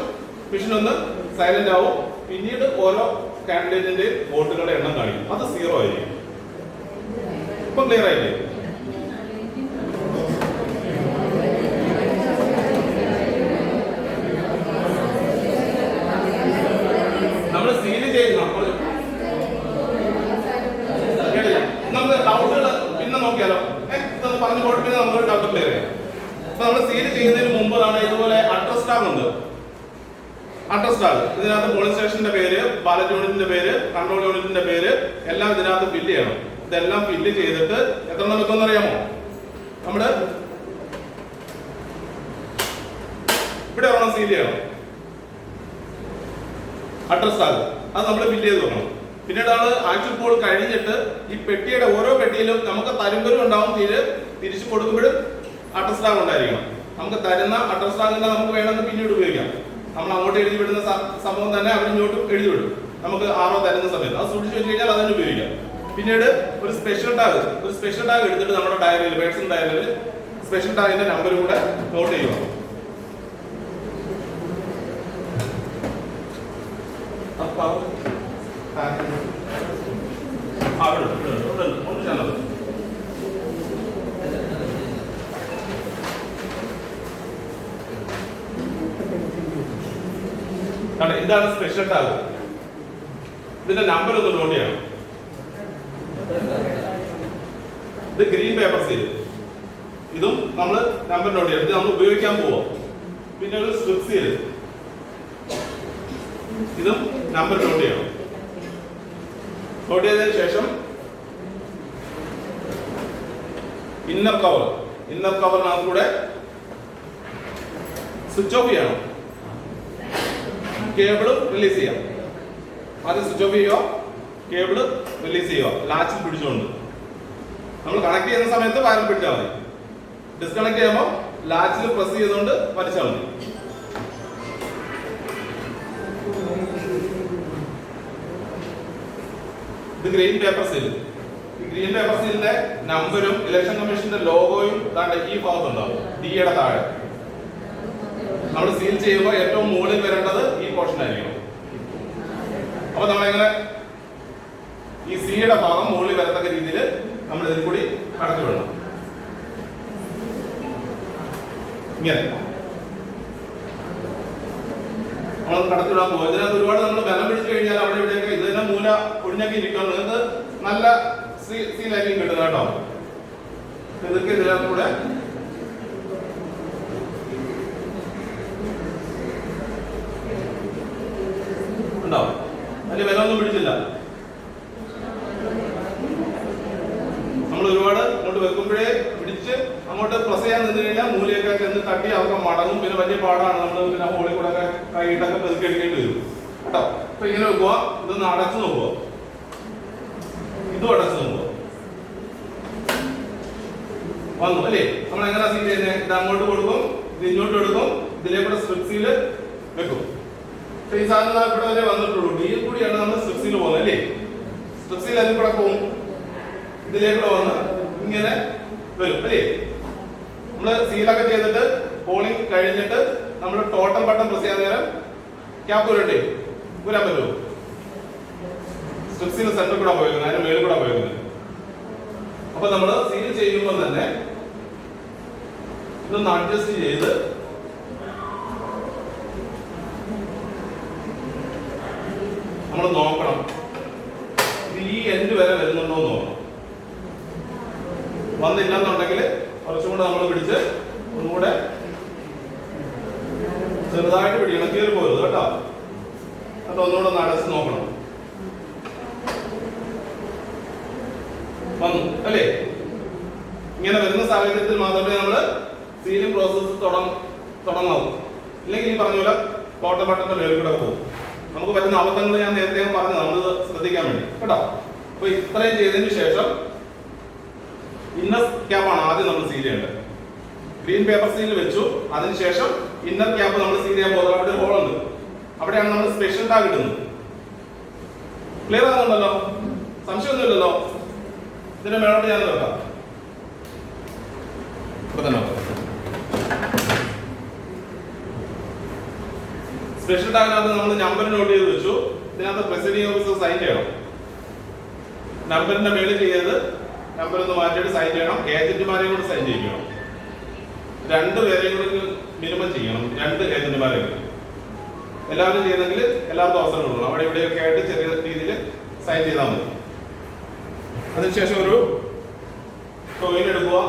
മെഷീൻ ഒന്ന് സൈലന്റ് ആവും. പിന്നീട് ഓരോ കാൻഡിഡേറ്റിന്റെ വോട്ടുകളുടെ എണ്ണം കാണിക്കും. അത് 0 ആയിരിക്കും. ഇപ്പൊ ക്ലിയർ ആയില്ലേ? നമ്മൾ സീല് ചെയ്യുന്ന നമുക്ക് ഡൗട്ടുകൾ പിന്നെ നോക്കിയാലോ? ഇതൊന്ന് പറഞ്ഞു പോയിട്ട് പിന്നെ നമുക്ക് ഡൗട്ട് ക്ലിയർ ചെയ്യാം. അപ്പൊ നമ്മൾ സീല് ചെയ്യുന്നതിന് മുമ്പാണ് ഇതുപോലെ അഡ്രസ് ടാഗ് ഉണ്ട്. അഡ്രസ് ടാഗ് ഇതിനകത്ത് പോളിംഗ് സ്റ്റേഷന്റെ പേര്, ബാലറ്റ് യൂണിറ്റിന്റെ പേര്, കൺട്രോൾ യൂണിറ്റിന്റെ പേര് എല്ലാം ഇതിനകത്ത് ഫില്ല് ചെയ്യണം. ഇതെല്ലാം ഫില്ല് ചെയ്തിട്ട് എത്ര നമുക്കൊന്നും അറിയാമോ? നമ്മുടെ ഇവിടെ വേണം സീൽ ചെയ്യണം അഡ്രസ് ടാഗ്. അത് നമ്മൾ ഫില്ല് ചെയ്ത് വെക്കണം. പിന്നീടാണ് ആക്ച്വൽ പോൾ കഴിഞ്ഞിട്ട് ഈ പെട്ടിയുടെ ഓരോ പെട്ടിയിലും നമുക്ക് തരുമ്പലും ഉണ്ടാവും, തിരിച്ചു കൊടുക്കുമ്പോഴും അഡ്രസ് ടാഗ് ഉണ്ടായിരിക്കണം. നമുക്ക് തരുന്ന അഡ്രസ് ടാഗിനെ നമുക്ക് വേണമെന്ന് പിന്നീട് ഉപയോഗിക്കാം. നമ്മൾ അങ്ങോട്ട് എഴുതി വിടുന്ന സംഭവം തന്നെ അവർ ഇങ്ങോട്ടും എഴുതി വിടും. നമുക്ക് ആറോ തരുന്ന സമയത്ത് അത് സൂക്ഷിച്ചു വെച്ച് കഴിഞ്ഞാൽ അതിന് ഉപയോഗിക്കാം. പിന്നീട് ഒരു സ്പെഷ്യൽ ടാഗ് എടുത്തിട്ട് നമ്മുടെ ഡയറിയിൽ, പേഴ്സണൽ ഡയറിയിൽ സ്പെഷ്യൽ ടാഗിന്റെ നമ്പറും കൂടെ നോട്ട് ചെയ്യുക. ഇതാണ് സ്പെഷ്യൽ ടാഗ്. ഇതിന്റെ നമ്പർ ഒന്ന് നോട്ട് ചെയ്യണം. ഇത് ഗ്രീൻ പേപ്പർ സീൽ. ഇതും നമ്മൾ നമ്പർ നോട്ട് ചെയ്യണം. ഇത് നമ്മൾ ഉപയോഗിക്കാൻ പോവാം. പിന്നെ ഒരു സ്ട്രിപ്പ് സീൽ, ഇതും നമ്പർ നോട്ട് ചെയ്യണം. നോട്ട് ചെയ്തതിനു ശേഷം ഇന്നർ കവറിനകത്തൂടെ സ്വിച്ച് ഓഫ് ചെയ്യണം. കേബിള് റിലീസ് ചെയ്യാം. ആദ്യം സ്വിച്ച് ഓഫ് ചെയ്യുക, കേബിള് റിലീസ് ചെയ്യുക, ലാച്ചിൽ പിടിച്ചുകൊണ്ട്. നമ്മൾ കണക്ട് ചെയ്യുന്ന സമയത്ത് വയറിൽ പിടിച്ചാൽ മതി. ഡിസ്കണക്ട് ചെയ്യുമ്പോൾ ലാച്ചിൽ പ്രസ് ചെയ്തുകൊണ്ട് വലിച്ചാൽ മതി. ഇത് ഗ്രീൻ പേപ്പർ സീൽ. ഈ ഗ്രീൻ പേപ്പർ സീലിന്റെ നമ്പരും ഇലക്ഷൻ കമ്മീഷന്റെ ലോഗോയും ഈ ഭാഗത്തുണ്ടാവും, ഡിയുടെ താഴെ. നമ്മൾ സീൽ ചെയ്യുമ്പോൾ ഏറ്റവും മുകളിൽ വരേണ്ടത് ഈ പോർഷൻ ആയിരിക്കണം. അപ്പൊ നമ്മളെങ്ങനെ ഈ സിയുടെ ഭാഗം മുകളിൽ വരത്തക്ക രീതിയിൽ നമ്മൾ ഇതിൽ കൂടി കടത്തി വിടണം. ഇങ്ങനെ നമ്മൾ കടത്തിവിടാൻ പോകും. ഇതിനകത്ത് ഒരുപാട് നമ്മൾ ബലം പിടിച്ചു കഴിഞ്ഞാൽ അവിടെ ഇവിടെയൊക്കെ ഇത് തന്നെ മൂല ഒഴിഞ്ഞൊക്കെ ഇരിക്കണം. നിങ്ങൾക്ക് നല്ല സീലായിരിക്കും കിട്ടുന്നത് കേട്ടോ. ഇതൊക്കെ ഇതിനകത്തൂടെ ഉണ്ടാവും. അതിന്റെ ബലമൊന്നും പിടിച്ചില്ല. നമ്മൾ ഒരുപാട് അങ്ങോട്ട് വെക്കുമ്പോഴേ പിടിച്ച് അങ്ങോട്ട് പ്രസ് ചെയ്യാൻ നിന്ന് കഴിഞ്ഞാൽ മൂലയൊക്കെ ചെന്ന് തട്ടി അവർക്ക് മടങ്ങും. പിന്നെ വലിയ പാടാണ്. നമ്മൾ പിന്നെ ഹോളിൽ കൂടെ ഒക്കെ കൈയിട്ടൊക്കെ പെതുക്കി എടുക്കേണ്ടി വരും കേട്ടോ. അപ്പൊ ഇങ്ങനെ വെക്കുക. ഇതൊന്ന് അടച്ചു നോക്കുക. ഇതും അടച്ചു നോക്കുക. വന്നു അല്ലേ? നമ്മൾ എങ്ങനെ സീൽ ചെയ്യുന്നത്? ഇത് അങ്ങോട്ട് കൊടുക്കും, ഇത് ഇങ്ങോട്ട് എടുക്കും, ഇതിലേക്കൂടെ സ്ട്രിപ്പ് സീല് വെക്കും. ഈ സാധനം ഇവിടെ വരെ വന്നിട്ടുള്ളൂ. ഡിയിൽ കൂടിയാണ് നമ്മൾ സ്ട്രിപ്പ് സീൽ പോകുന്നത് അല്ലേ? സ്ട്രിപ്പ് സീൽ അതിൽ കൂടെ പോകും, ഇതിലേക്കൂടെ വന്ന് ഇങ്ങനെ വരും അല്ലേ? നമ്മള് സീലൊക്കെ ചെയ്തിട്ട് പോളിംഗ് കഴിഞ്ഞിട്ട് നമ്മൾ ടോട്ടൽ ബട്ടൺ പ്രസ് ചെയ്യാൻ നേരം ക്യാപ്പ് വരണ്ടേ? വരാൻ പറ്റുമോ? സ്ട്രിപ്പ് സീൽ സെന്ററിൽ കൂടെ പോയിരിക്കുന്നത്, അതിന്റെ മേളിൽ കൂടെ പോയിരിക്കുന്നത്. അപ്പൊ നമ്മൾ സീൽ ചെയ്യുമ്പോൾ തന്നെ ഇതൊന്ന് അഡ്ജസ്റ്റ് ചെയ്ത് നമ്മൾ നോക്കണം. ഇത് ഈ എൻഡ് വരെ വരുന്നുണ്ടോ എന്ന് നോക്കണം. വന്നില്ലെന്നുണ്ടെങ്കിൽ കുറച്ചും കൂടെ നമ്മൾ പിടിച്ച് ഒന്നുകൂടെ ചെറുതായിട്ട് പിടിക്കണം. കീറി പോരുത് കേട്ടോ. അത് ഒന്നുകൂടെ ഒന്ന് അടച്ച് നോക്കണം. വന്നു അല്ലേ? ഇങ്ങനെ വരുന്ന സാഹചര്യത്തിൽ മാത്രമേ നമ്മൾ സീലിംഗ് പ്രോസസ്സ് തുടങ്ങാവൂ. ഇല്ലെങ്കിൽ ഈ പറഞ്ഞ പോലെ ടോട്ടൽ ബട്ടന്റെ മേളിൽ കൂടെ പോകും. നമുക്ക് പറ്റുന്ന അബദ്ധങ്ങൾ ഞാൻ നേരത്തെ പറഞ്ഞു, നമ്മളിത് ശ്രദ്ധിക്കാൻ വേണ്ടി കേട്ടോ. അപ്പൊ ഇത്രയും ചെയ്തതിന് ശേഷം ഇന്നർ ക്യാപ്പാണ് ആദ്യം നമ്മൾ സീൽ ചെയ്യേണ്ടത്. ഗ്രീൻ പേപ്പർ സീൽ വെച്ചു. അതിനുശേഷം ഇന്നർ ക്യാപ്പ് നമ്മൾ സീൽ ചെയ്യാൻ പോകുന്നത്. അവിടെ ഹോളുണ്ട്, അവിടെയാണ് നമ്മൾ സ്പെഷ്യൽ ടാഗ് ഇടുന്നത്. ക്ലിയർ ആകുന്നുണ്ടല്ലോ? സംശയമൊന്നുമില്ലല്ലോ? ഇതിന്റെ മേളോട്ട് ഞാൻ വെക്കാം. ഇപ്പൊ തന്നെ വെക്കാം. സ്പെഷ്യൽ ടാഗിനകത്ത് നമ്മൾ നമ്പർ നോട്ട് ചെയ്ത് വെച്ചു. ഇതിനകത്ത് പ്രസിഡിംഗ് ഓഫീസർ സൈൻ ചെയ്യണം. നമ്പറിന്റെ മേളിൽ ചെയ്ത് നമ്പർ ഒന്ന് മാറ്റിയിട്ട് സൈൻ ചെയ്യണം. ഏജന്റുമാരെയും കൂടി സൈൻ ചെയ്യിക്കണം. 2 പേരെയും കൂടി മിനിമം ചെയ്യണം. 2 ഏജന്റുമാരെങ്കിലും എല്ലാവരും ചെയ്തെങ്കിൽ എല്ലാവർക്കും അവസരം കൊടുക്കണം. അവിടെ ഇവിടെയൊക്കെ ആയിട്ട് ചെറിയ രീതിയിൽ സൈൻ ചെയ്താൽ മതി. അതിനുശേഷം ഒരു ടോയിൻ എടുക്കുക.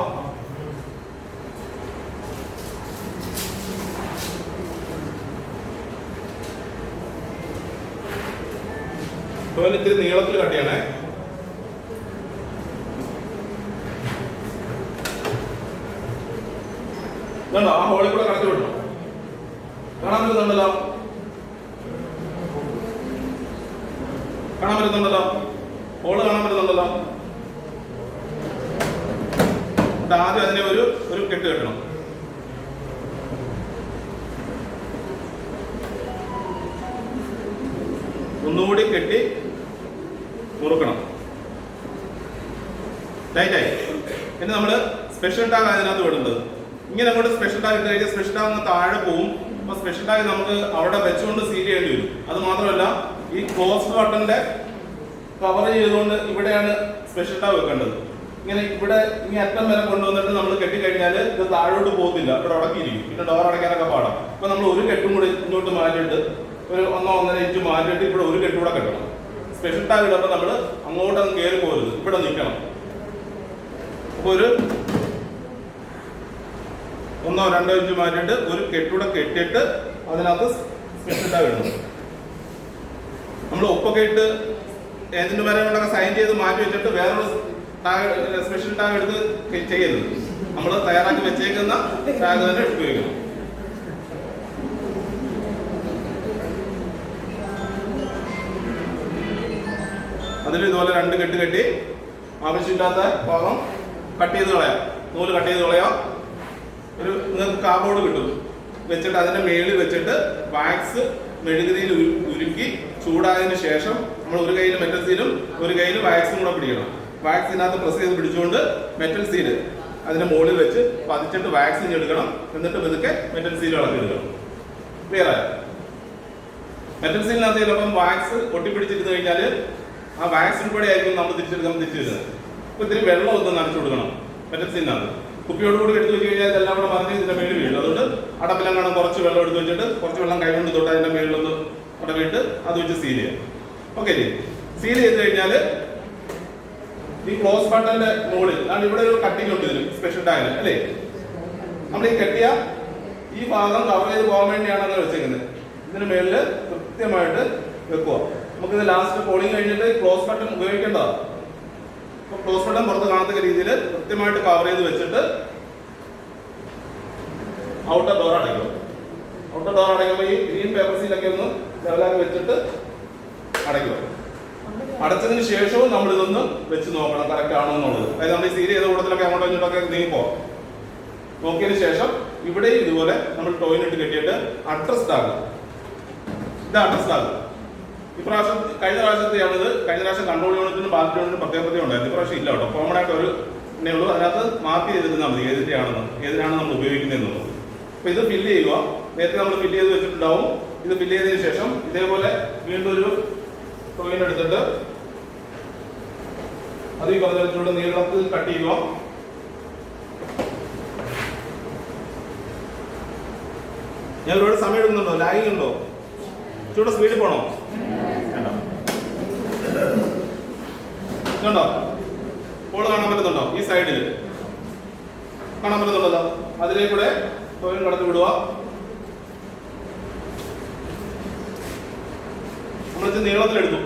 ടോയിൻ ഇത്തിരി നീളത്തിൽ കട്ട് ചെയ്യണേ. ഇതുണ്ടോ, ആ ഹോളിൽ കൂടെ കടത്തി വിടണം. കാണാൻ പറ്റുന്നുണ്ടല്ലോ, കാണാൻ പറ്റുന്നുണ്ടല്ലോ, ഹോള് കാണാൻ പറ്റുന്നുണ്ടല്ലോ. ആദ്യം അതിനെ ഒരു കെട്ട് കെട്ടണം. ഒന്നുകൂടി കെട്ടി മുറുക്കണം. ടൈറ്റായി. പിന്നെ നമ്മള് സ്പെഷ്യൽ ടാഗ് അതിനകത്ത് വിടേണ്ടത്. ഇങ്ങനെ അങ്ങോട്ട് സ്പെഷ്യൽ ടാഗ് ഇട്ട് കഴിഞ്ഞാൽ സ്പെഷ്യൽ ടാഗ് താഴെ പോവും. അപ്പൊ സ്പെഷ്യൽ ടാഗ് നമുക്ക് അവിടെ വെച്ചുകൊണ്ട് സീൽ ചെയ്യേണ്ടി വരും. അത് മാത്രമല്ല, ഈ ക്ലോസ് ബട്ടന്റെ കവർ ചെയ്തുകൊണ്ട് ഇവിടെയാണ് സ്പെഷ്യൽ ടാഗ് വെക്കേണ്ടത്. ഇങ്ങനെ ഇവിടെ ഇനി അറ്റം വരെ കൊണ്ടുവന്നിട്ട് നമ്മൾ കെട്ടിക്കഴിഞ്ഞാൽ ഇത് താഴോട്ട് പോകത്തില്ല, ഇവിടെ ഉടക്കിയിരിക്കും. പിന്നെ ഡോർ അടയ്ക്കാനൊക്കെ പാടാം. അപ്പൊ നമ്മൾ ഒരു കെട്ടും കൂടി ഇങ്ങോട്ട് മാറ്റിയിട്ട് ഒരു 1-1.5 ഇഞ്ച് മാറ്റിയിട്ട് ഇവിടെ ഒരു കെട്ടുകൂടെ കെട്ടണം. സ്പെഷ്യൽ ടാഗ് ഇടുമ്പോൾ നമ്മൾ അങ്ങോട്ടൊന്നും കയറി പോകരുത്, ഇവിടെ നിൽക്കണം. അപ്പൊ ഒരു 1-2 ഇഞ്ച് മാറ്റിയിട്ട് ഒരു കെട്ടുകൂടെ കെട്ടിയിട്ട് അതിനകത്ത് സ്പെഷ്യൽ ടാഗ് ഇടണം. നമ്മൾ ഒപ്പൊക്കെ ഇട്ട് ഏജന്റുമാരെ സൈൻ ചെയ്ത് മാറ്റി വെച്ചിട്ട് വേറൊരു സ്പെഷ്യൽ ടാഗ് എടുത്ത് ചെയ്യരുത്. നമ്മൾ തയ്യാറാക്കി വെച്ചേക്കുന്ന ടാഗ് തന്നെ ഉപയോഗിക്കണം. അതിൽ ഇതുപോലെ 2 കെട്ട് കെട്ടി ആവശ്യമില്ലാത്ത ഭാഗം കട്ട് ചെയ്ത് കളയാം. നൂല് കട്ട് ചെയ്ത് കളയാം. ഒരു നിങ്ങൾക്ക് കാർഡ്ബോർഡ് കിട്ടും, വെച്ചിട്ട് അതിന്റെ മേളിൽ വെച്ചിട്ട് വാക്സ് മെഴുകുതിയിൽ ഉരുക്കി ചൂടായതിനു ശേഷം നമ്മൾ ഒരു കയ്യിൽ മെറ്റൽ സീലും ഒരു കയ്യിൽ വാക്സും കൂടെ പിടിക്കണം. വാക്സിനകത്ത് പ്രസ് ചെയ്ത് പിടിച്ചുകൊണ്ട് മെറ്റൽ സീല് അതിന്റെ മുകളിൽ വെച്ച് പതിച്ചിട്ട് വാക്സിൻ എടുക്കണം. എന്നിട്ട് ഇതൊക്കെ മെറ്റൽ സീൽ ഇളക്കി എടുക്കണം. ക്ലിയർ ആയോ? മെറ്റൽ സീലിനകത്ത് ചിലപ്പം വാക്സ് ഒട്ടിപ്പിടിച്ചിരുന്ന് കഴിഞ്ഞാൽ ആ വാക്സിൻ കൂടെ ആയിരിക്കും നമ്മൾ തിരിച്ചെടുക്കുമ്പോൾ തിരിച്ചിരുന്നത്. അപ്പൊ ഇത്തിരി വെള്ളം ഒന്ന് നനച്ചു കൊടുക്കണം മെറ്റൽ സീലിനകത്ത്. കുപ്പിയോട് കൂടി എടുത്ത് വെച്ച് കഴിഞ്ഞാൽ ഇതെല്ലാം കൂടെ മറിഞ്ഞ് ഇതിന്റെ മേളിൽ വീഴും. അതുകൊണ്ട് അടപ്പിലെങ്ങാനും കുറച്ച് വെള്ളം എടുത്ത് വെച്ചിട്ട് കുറച്ച് വെള്ളം കൈകൊണ്ട് തൊട്ട് അതിന്റെ മേളിലൊന്ന് അടവിട്ട് അത് വെച്ച് സീൽ ചെയ്യാം. ഓക്കെ, സീൽ ചെയ്ത് കഴിഞ്ഞാൽ ഈ ക്ലോസ് ബട്ടന്റെ മുകളിൽ ഇവിടെ ഒരു കട്ടിങ് ഉണ്ട് ഇതിന് സ്പെഷ്യൽ ടാഗിന് അല്ലേ. നമ്മൾ ഈ കെട്ടിയ ഈ ഭാഗം കവർ ചെയ്ത് പോകാൻ വേണ്ടിയാണ് അങ്ങനെ വെച്ചേക്കുന്നത്. ഇതിന് മേളിൽ കൃത്യമായിട്ട് വെക്കുക. നമുക്കിത് ലാസ്റ്റ് പോളിങ് കഴിഞ്ഞിട്ട് ക്ലോസ് ബട്ടൺ ഉപയോഗിക്കേണ്ടതാണ്. അപ്പൊ ക്ലോസ് ബട്ടൺ പുറത്ത് കാണത്തക്ക രീതിയിൽ കൃത്യമായിട്ട് കവർ ചെയ്ത് വെച്ചിട്ട് ഔട്ടർ ഡോർ അടയ്ക്കുക. ഔട്ടർ ഡോർ അടയ്ക്കുമ്പോൾ ഈ ഗ്രീൻ പേപ്പർ സീലൊക്കെ ഒന്ന് ലെവലാക്കി വെച്ചിട്ട് അടയ്ക്കുക. അടച്ചതിന് ശേഷവും നമ്മൾ ഇതൊന്ന് വെച്ച് നോക്കണം കറക്റ്റ് ആണോ എന്നുള്ളത്. അതായത് നമ്മൾ ഈ സീൽ ചെയ്ത കൂട്ടത്തിലൊക്കെ അങ്ങോട്ടോ ഇങ്ങോട്ടൊക്കെ നീങ്ങിപ്പോ നോക്കിയതിന് ശേഷം ഇവിടെയും ഇതുപോലെ നമ്മൾ ടോയ്ലറ്റ് കെട്ടിയിട്ട് അഡ്രസ് ടാഗ്. ഇത് അഡ്രസ് ടാഗ്. ഇപ്രാവശ്യം കഴിഞ്ഞ പ്രാവശ്യത്തെയാണിത്. കഴിഞ്ഞ പ്രാവശ്യം കൺട്രോൾ യൂണിറ്റിനും ബാലറ്റ് യൂണിറ്റിനും പ്രത്യേകത ഉണ്ടായിരുന്നു. ഇപ്രാവശ്യം ഇല്ല കേട്ടോ. കോമൺ ആയിട്ട് ഒരു ഇന്നേ ഉള്ളൂ. അതിനകത്ത് മാർക്ക് ചെയ്തിരുന്നാൽ മതി ഏതിനാണ് നമ്മൾ ഉപയോഗിക്കുന്നതെന്നുള്ളത്. അപ്പൊ ഇത് ഫില്ല് ചെയ്യുക. നേരത്തെ നമ്മൾ ഫില്ല് ചെയ്ത് വെച്ചിട്ടുണ്ടാവും. ഇത് ഫില്ല് ചെയ്തതിനു ശേഷം ഇതേപോലെ വീണ്ടും ഒരു ടോയിൻ എടുത്തിട്ട് അത് ഈ പറഞ്ഞ വെച്ചുകൊണ്ട് നീളത്തിൽ കട്ട് ചെയ്യുക. ഞാൻ ഒരുപാട് സമയം എടുക്കുന്നുണ്ടോ? ലാഗിങ് ഉണ്ടോ? ചൂടെ സ്പീഡിൽ പോണോ? കണ്ടോ? ഹോള് കാണാൻ പറ്റുന്നുണ്ടോ? ഈ സൈഡിൽ കാണാൻ പറ്റുന്നുണ്ടല്ലോ. അതിലേക്കൂടെ ടോയിൻ കടത്തി വിടുക. നമ്മൾ നീളത്തിലെടുത്തു.